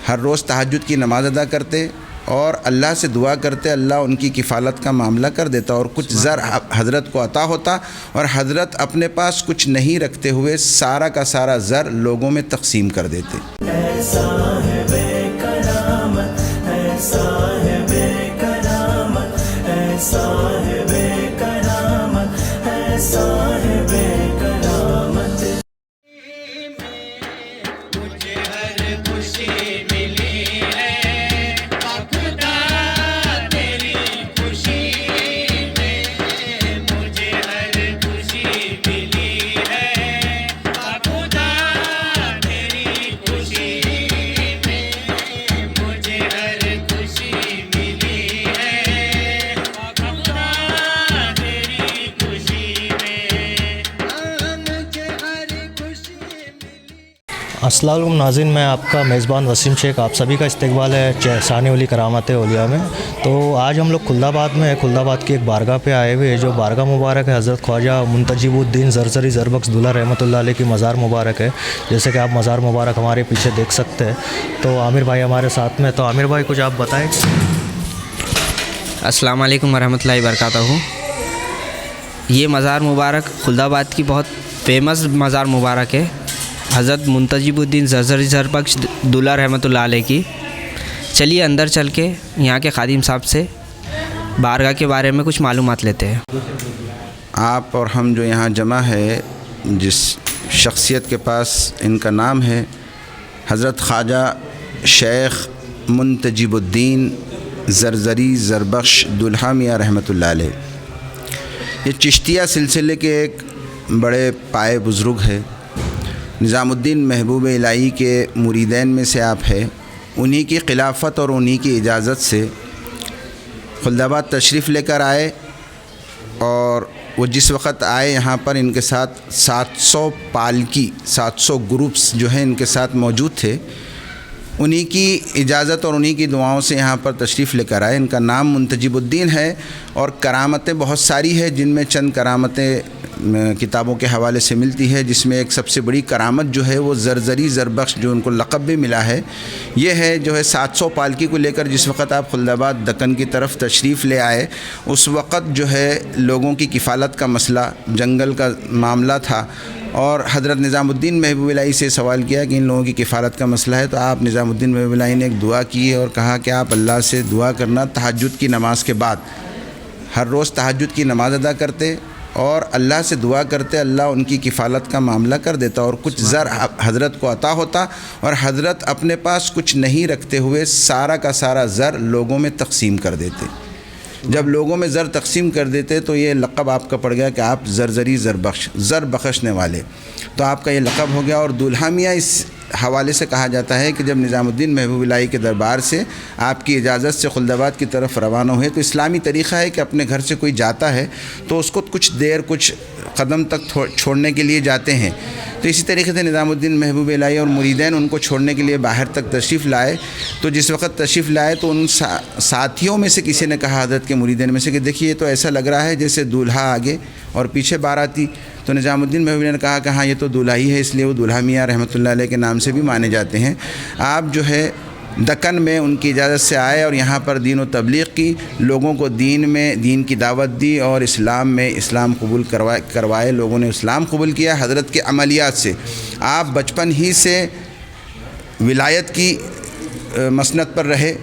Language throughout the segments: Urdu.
ہر روز تہجد کی نماز ادا کرتے اور اللہ سے دعا کرتے، اللہ ان کی کفالت کا معاملہ کر دیتا، اور کچھ زر حضرت کو عطا ہوتا اور حضرت اپنے پاس کچھ نہیں رکھتے ہوئے سارا کا سارا زر لوگوں میں تقسیم کر دیتے۔ السلام علیکم ناظرین، میں آپ کا میزبان وسیم شیخ، آپ سبھی کا استقبال ہے ثانی ولی کرامت اولیاء میں۔ تو آج ہم لوگ خلد آباد میں خلد آباد کی ایک بارگاہ پہ آئے ہوئے ہیں، جو بارگاہ مبارک ہے حضرت خواجہ منتجب الدین زرزری زربخش دولہ رحمۃ اللہ علیہ کی مزار مبارک ہے۔ جیسے کہ آپ مزار مبارک ہمارے پیچھے دیکھ سکتے ہیں۔ تو عامر بھائی ہمارے ساتھ میں، تو عامر بھائی کچھ آپ بتائیں۔ السلام علیکم ورحمۃ اللہ وبرکاتہ۔ یہ مزار مبارک خلد آباد کی بہت فیمس مزار مبارک ہے، حضرت منتجب الدین زرزری زربخش دولہ رحمۃ اللہ علیہ کی۔ چلیے اندر چل کے یہاں کے خادم صاحب سے بارگاہ کے بارے میں کچھ معلومات لیتے ہیں۔ آپ اور ہم جو یہاں جمع ہے، جس شخصیت کے پاس ان کا نام ہے حضرت خواجہ شیخ منتجب الدین زرزری زربخش دولہ میاں رحمۃ اللہ علیہ، یہ چشتیہ سلسلے کے ایک بڑے پائے بزرگ ہے۔ نظام الدین محبوب الہی کے مریدین میں سے آپ ہے۔ انہی کی خلافت اور انہی کی اجازت سے خلد آباد تشریف لے کر آئے، اور وہ جس وقت آئے یہاں پر ان کے ساتھ 700 پالکی 700 گروپس جو ہیں ان کے ساتھ موجود تھے۔ انہی کی اجازت اور انہی کی دعاؤں سے یہاں پر تشریف لے کر آئے۔ ان کا نام منتجب الدین ہے، اور کرامتیں بہت ساری ہیں، جن میں چند کرامتیں کتابوں کے حوالے سے ملتی ہے، جس میں ایک سب سے بڑی کرامت جو ہے وہ زرزری زربخش، جو ان کو لقب بھی ملا ہے، یہ ہے جو ہے 700 پالکی کو لے کر جس وقت آپ خلد آباد دکن کی طرف تشریف لے آئے، اس وقت جو ہے لوگوں کی کفالت کا مسئلہ، جنگل کا معاملہ تھا، اور حضرت نظام الدین محبوب الہی سے سوال کیا کہ ان لوگوں کی کفالت کا مسئلہ ہے، تو آپ نظام الدین محبوب الہی نے ایک دعا کی اور کہا کہ آپ اللہ سے دعا کرنا تہجد کی نماز کے بعد، ہر روز تہجد کی نماز ادا کرتے اور اللہ سے دعا کرتے، اللہ ان کی کفالت کا معاملہ کر دیتا، اور کچھ زر حضرت کو عطا ہوتا اور حضرت اپنے پاس کچھ نہیں رکھتے ہوئے سارا کا سارا زر لوگوں میں تقسیم کر دیتے۔ جب لوگوں میں زر تقسیم کر دیتے تو یہ لقب آپ کا پڑ گیا کہ آپ زرزری زربخش، زر بخشنے والے، تو آپ کا یہ لقب ہو گیا۔ اور دولہ میاں اس حوالے سے کہا جاتا ہے کہ جب نظام الدین محبوب الہی کے دربار سے آپ کی اجازت سے خلد آباد کی طرف روانہ ہوئے، تو اسلامی طریقہ ہے کہ اپنے گھر سے کوئی جاتا ہے تو اس کو کچھ دیر کچھ قدم تک چھوڑنے کے لیے جاتے ہیں، تو اسی طریقے سے نظام الدین محبوب الہی اور مریدین ان کو چھوڑنے کے لیے باہر تک تشریف لائے۔ تو جس وقت تشریف لائے تو ان ساتھیوں میں سے کسی نے کہا حضرت کے مریدین میں سے کہ دیکھیے تو ایسا لگ رہا ہے جیسے دولہا آگے اور پیچھے باراتی۔ تو نظام الدین محبوب الہی نے کہا کہ ہاں یہ تو دولہا ہی ہے، اس لیے وہ دولہ میاں رحمۃ اللہ علیہ کے نام سے بھی مانے جاتے ہیں۔ آپ جو ہے دکن میں ان کی اجازت سے آئے اور یہاں پر دین و تبلیغ کی، لوگوں کو دین کی دعوت دی، اور اسلام میں اسلام قبول کروائے، لوگوں نے اسلام قبول کیا حضرت کے عملیات سے۔ آپ بچپن ہی سے ولایت کی مسند پر رہے۔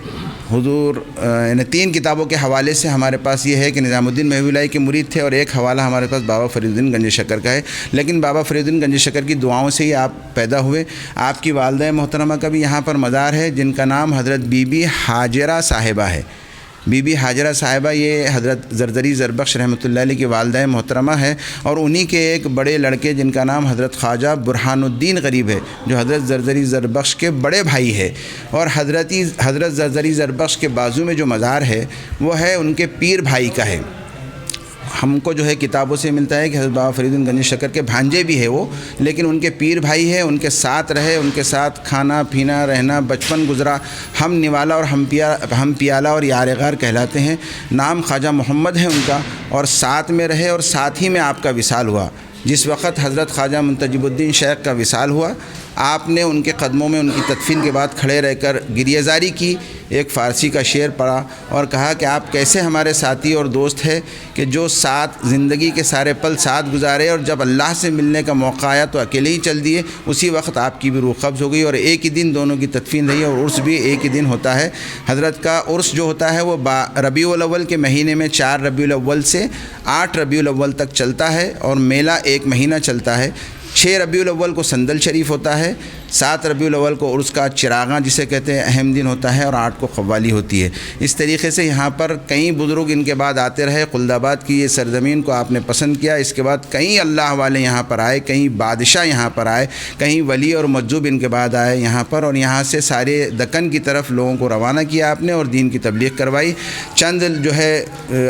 حضور یعنی 3 کتابوں کے حوالے سے ہمارے پاس یہ ہے کہ نظام الدین محبوب الہی کے مرید تھے، اور ایک حوالہ ہمارے پاس بابا فرید الدین گنج شکر کا ہے، لیکن بابا فرید الدین گنج شکر کی دعاؤں سے ہی آپ پیدا ہوئے۔ آپ کی والدہ محترمہ کا بھی یہاں پر مزار ہے، جن کا نام حضرت بی بی ہاجرہ صاحبہ ہے۔ بی بی ہاجرہ صاحبہ یہ حضرت زرزری زربخش رحمۃ اللہ علیہ کی والدہ محترمہ ہے، اور انہی کے ایک بڑے لڑکے جن کا نام حضرت خواجہ برہان الدین غریب ہے، جو حضرت زرزری زربخش کے بڑے بھائی ہے۔ اور حضرت زرزری زربخش کے بازو میں جو مزار ہے وہ ہے ان کے پیر بھائی کا ہے۔ ہم کو جو ہے کتابوں سے ملتا ہے کہ حضرت بابا فرید الدین گنج شکر کے بھانجے بھی ہے وہ، لیکن ان کے پیر بھائی ہے، ان کے ساتھ رہے، ان کے ساتھ کھانا پینا رہنا، بچپن گزرا۔ ہم نوالا اور ہم پیالہ اور یار غار کہلاتے ہیں۔ نام خواجہ محمد ہے ان کا، اور ساتھ میں رہے، اور ساتھ ہی میں آپ کا وصال ہوا۔ جس وقت حضرت خواجہ منتجب الدین شیخ کا وصال ہوا آپ نے ان کے قدموں میں ان کی تدفین کے بعد کھڑے رہ کر گریہ زاری کی، ایک فارسی کا شعر پڑھا اور کہا کہ آپ کیسے ہمارے ساتھی اور دوست ہیں کہ جو ساتھ زندگی کے سارے پل ساتھ گزارے اور جب اللہ سے ملنے کا موقع آیا تو اکیلے ہی چل دیے، اسی وقت آپ کی بھی روح قبض ہو گئی اور ایک ہی دن دونوں کی تدفین رہی اور عرس بھی ایک ہی دن ہوتا ہے۔ حضرت کا عرس جو ہوتا ہے وہ ربیع الاول کے مہینے میں 4 ربیع الاول سے 8 ربیع الاول تک چلتا ہے اور میلہ ایک مہینہ چلتا ہے۔ 6 ربیع الاول کو سندل شریف ہوتا ہے، 7 ربیع الاول کو عرس کا چراغاں جسے کہتے ہیں اہم دن ہوتا ہے اور 8 کو قوالی ہوتی ہے۔ اس طریقے سے یہاں پر کئی بزرگ ان کے بعد آتے رہے، خلد آباد کی یہ سرزمین کو آپ نے پسند کیا، اس کے بعد کئی اللہ والے یہاں پر آئے، کئی بادشاہ یہاں پر آئے، کئی ولی اور مجذوب ان کے بعد آئے یہاں پر، اور یہاں سے سارے دکن کی طرف لوگوں کو روانہ کیا آپ نے اور دین کی تبلیغ کروائی۔ چند جو ہے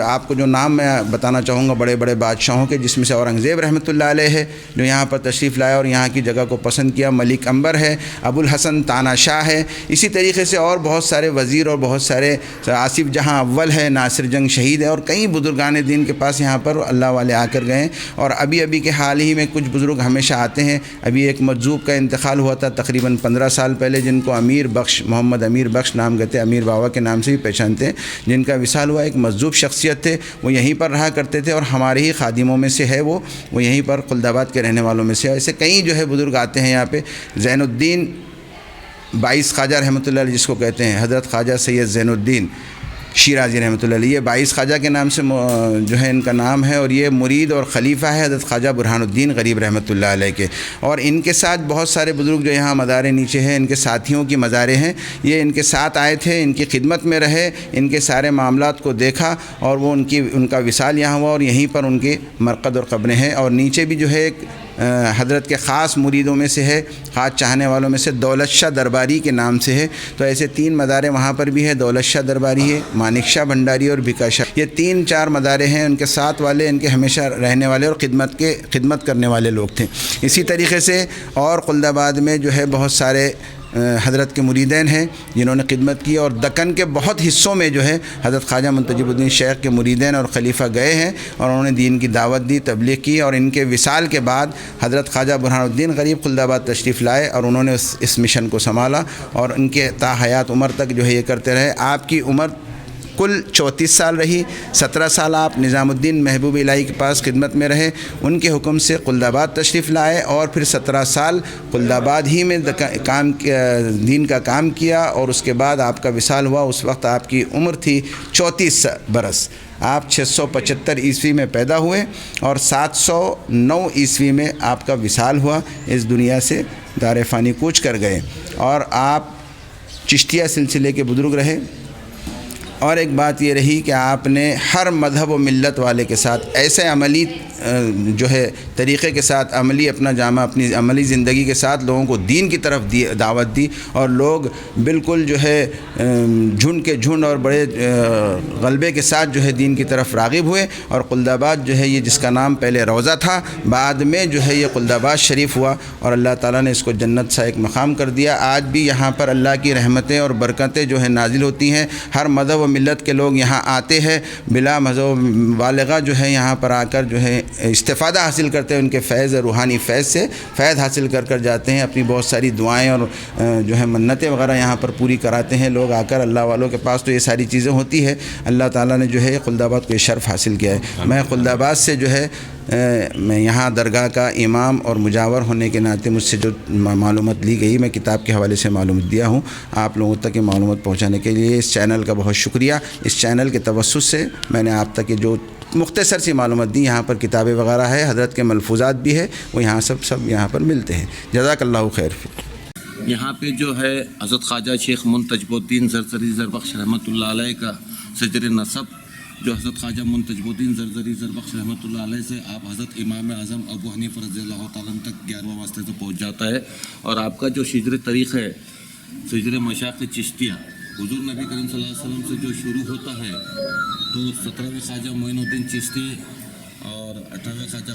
آپ کو جو نام میں بتانا چاہوں گا بڑے بڑے بادشاہوں کے، جس میں سے اورنگزیب رحمۃ اللہ علیہ ہے جو یہاں پر تشریف لائے اور یہاں کی جگہ کو پسند کیا، ملک عنبر ہے، ابو الحسن تانا شاہ ہے، اسی طریقے سے اور بہت سارے وزیر اور بہت سارے، آصف جہاں اول ہے، ناصر جنگ شہید ہے، اور کئی بزرگان دین کے پاس یہاں پر اللہ والے آ کر گئے۔ اور ابھی کے حال ہی میں کچھ بزرگ ہمیشہ آتے ہیں، ابھی ایک مجذوب کا انتقال ہوا تھا تقریباً 15 سال پہلے، جن کو امیر بخش، محمد امیر بخش نام کہتے ہیں، امیر بابا کے نام سے بھی پہچانتے ہیں، جن کا وصال ہوا۔ ایک مجذوب شخصیت تھے، وہ یہیں پر رہا کرتے تھے اور ہمارے ہی خادموں میں سے ہے، وہ یہیں پر خلد آباد کے رہنے والوں میں سے۔ ایسے کئی جو ہے بزرگ آتے ہیں یہاں پہ۔ زین الدین 22 خواجہ رحمۃ اللہ علیہ جس کو کہتے ہیں، حضرت خواجہ سید زین الدین شیرازی رحمۃ اللہ علیہ، یہ 22 خواجہ کے نام سے جو ہے ان کا نام ہے، اور یہ مرید اور خلیفہ ہے حضرت خواجہ برہان الدین غریب رحمۃ اللہ علیہ کے۔ اور ان کے ساتھ بہت سارے بزرگ جو یہاں مزار نیچے ہیں، ان کے ساتھیوں کی مزاریں ہیں، یہ ان کے ساتھ آئے تھے، ان کی خدمت میں رہے، ان کے سارے معاملات کو دیکھا اور وہ ان کا وصال یہاں ہوا اور یہیں پر ان کے مرقد اور قبریں ہیں۔ اور نیچے بھی جو ہے ایک حضرت کے خاص مریدوں میں سے ہے، خاص چاہنے والوں میں سے دولت شاہ درباری کے نام سے ہے، تو ایسے 3 مزاریں وہاں پر بھی ہے، دولت شاہ درباری ہے، مانک شاہ بھنڈاری اور بھکا شاہ، یہ 3-4 مزاریں ہیں، ان کے ساتھ والے ان کے ہمیشہ رہنے والے اور خدمت کرنے والے لوگ تھے۔ اسی طریقے سے اور خلد آباد میں جو ہے بہت سارے حضرت کے مریدین ہیں جنہوں نے خدمت کی، اور دکن کے بہت حصوں میں جو ہے حضرت خواجہ منتجب الدین شیخ کے مریدین اور خلیفہ گئے ہیں اور انہوں نے دین کی دعوت دی، تبلیغ کی، اور ان کے وصال کے بعد حضرت خواجہ برہان الدین غریب خلد آباد تشریف لائے اور انہوں نے اس مشن کو سنبھالا اور ان کے تا حیات عمر تک جو ہے یہ کرتے رہے۔ آپ کی عمر کل 34 سال رہی، 17 سال آپ نظام الدین محبوب الہی کے پاس خدمت میں رہے، ان کے حکم سے خلد آباد تشریف لائے اور پھر 17 سال خلد آباد ہی میں دین کا کام کیا، اور اس کے بعد آپ کا وصال ہوا۔ اس وقت آپ کی عمر تھی 34 برس۔ آپ 675 عیسوی میں پیدا ہوئے اور 709 عیسوی میں آپ کا وصال ہوا، اس دنیا سے دار فانی کوچ کر گئے، اور آپ چشتیہ سلسلے کے بزرگ رہے۔ اور ایک بات یہ رہی کہ آپ نے ہر مذہب و ملت والے کے ساتھ ایسے عملی جو ہے طریقے کے ساتھ اپنا جامع اپنی عملی زندگی کے ساتھ لوگوں کو دین کی طرف دعوت دی، اور لوگ بالکل جو ہے جھنڈ کے جھنڈ اور بڑے غلبے کے ساتھ جو ہے دین کی طرف راغب ہوئے، اور خلد آباد جو ہے یہ جس کا نام پہلے روضہ تھا، بعد میں جو ہے یہ خلد آباد شریف ہوا، اور اللہ تعالیٰ نے اس کو جنت سا ایک مقام کر دیا۔ آج بھی یہاں پر اللہ کی رحمتیں اور برکتیں جو ہے نازل ہوتی ہیں، ہر مذہب و ملت کے لوگ یہاں آتے ہیں، بلا مذہب بالغہ جو ہے یہاں پر آ کر جو ہے استفادہ حاصل کرتے ہیں، ان کے فیض روحانی فیض سے فیض حاصل کر جاتے ہیں، اپنی بہت ساری دعائیں اور جو ہے منتیں وغیرہ یہاں پر پوری کراتے ہیں لوگ آ کر۔ اللہ والوں کے پاس تو یہ ساری چیزیں ہوتی ہے، اللہ تعالیٰ نے جو ہے خلد آباد کو یہ شرف حاصل کیا ہے۔ میں خلد آباد سے جو ہے میں یہاں درگاہ کا امام اور مجاور ہونے کے ناطے مجھ سے جو معلومات لی گئی، میں کتاب کے حوالے سے معلومات دیا ہوں آپ لوگوں تک یہ معلومات پہنچانے کے لیے۔ اس چینل کا بہت شکریہ۔ اس چینل کے توسط سے میں نے آپ تک یہ جو مختصر سی معلومات دی، یہاں پر کتابیں وغیرہ ہے، حضرت کے ملفوظات بھی ہے، وہ یہاں سب یہاں پر ملتے ہیں۔ جزاک اللہ خیر۔ یہاں پہ جو ہے حضرت خواجہ شیخ منتجب الدین زرزری زربخش رحمۃ اللہ علیہ کا شجر نسب، جو حضرت خواجہ منتجب الدین زرزری زربخش رحمۃ اللہ علیہ سے آپ حضرت امام اعظم ابو حنیفہ رضی اللہ تعالیٰ تک 11واں واسطے سے پہنچ جاتا ہے، اور آپ کا جو شجر طریق ہے، شجر مشاق چشتیہ، حضور نبی کریم صلی اللہ علیہ وسلم سے جو شروع ہوتا ہے تو 17ویں خواجہ معین الدین چشتی اور 18ویں خواجہ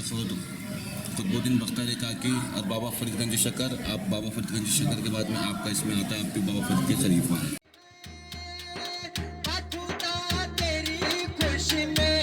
قطب الدین بختیار کاکی اور بابا فرید گنج شکر، آپ بابا فرید گنج شکر کے بعد میں آپ کا اس میں آتا ہے، آپ کے بابا فرید کے خلیفہ ہیں۔ خوشی میں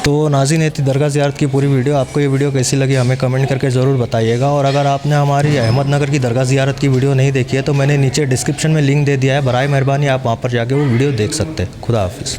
تو ناظرین یہ تھی درگاہ زیارت کی پوری ویڈیو. آپ کو یہ ویڈیو کیسی لگی ہمیں کمنٹ کر کے ضرور بتائیے گا. اور اگر آپ نے ہماری احمد نگر کی درگاہ زیارت کی ویڈیو نہیں دیکھی ہے تو میں نے نیچے ڈسکرپشن میں لنک دے دیا ہے, برائے مہربانی آپ وہاں پر جا کے وہ ویڈیو دیکھ سکتے ہیں. خدا حافظ.